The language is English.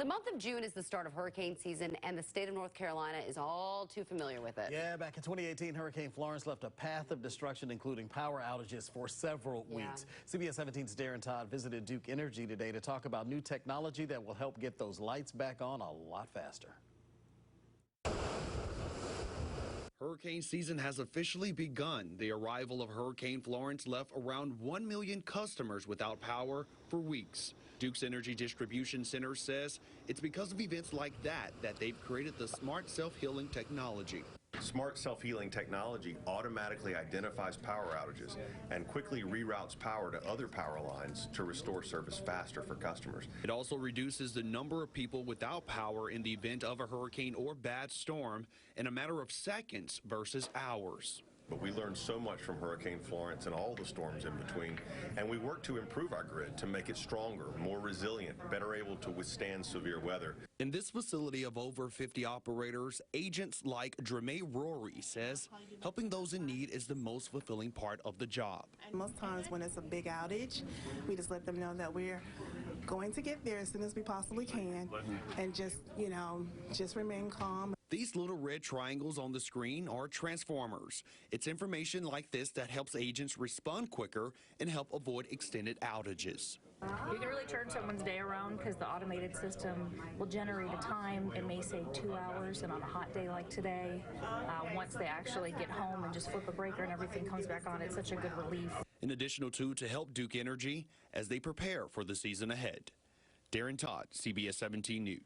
The month of June is the start of hurricane season, and the state of North Carolina is all too familiar with it. Yeah, back in 2018, Hurricane Florence left a path of destruction, including power outages for several weeks. CBS 17's Darren Todd visited Duke Energy today to talk about new technology that will help get those lights back on a lot faster. Hurricane season has officially begun. The arrival of Hurricane Florence left around 1 million customers without power for weeks. Duke's Energy Distribution Center says it's because of events like that they've created the smart self-healing technology. Smart self-healing technology automatically identifies power outages and quickly reroutes power to other power lines to restore service faster for customers. It also reduces the number of people without power in the event of a hurricane or bad storm in a matter of seconds versus hours. But we learned so much from Hurricane Florence and all the storms in between, and we worked to improve our grid to make it stronger, more resilient, better able to withstand severe weather. In this facility of over 50 operators, agents like Dreme Rory says helping those in need is the most fulfilling part of the job. Most times when it's a big outage, we just let them know that we're going to get there as soon as we possibly can and just remain calm. These little red triangles on the screen are transformers. It's information like this that helps agents respond quicker and help avoid extended outages. You can really turn someone's day around because the automated system will generate a time. It may say 2 hours, and on a hot day like today, once they actually get home and just flip a breaker and everything comes back on, it's such a good relief. An additional tool to help Duke Energy as they prepare for the season ahead. Darren Todd, CBS 17 News.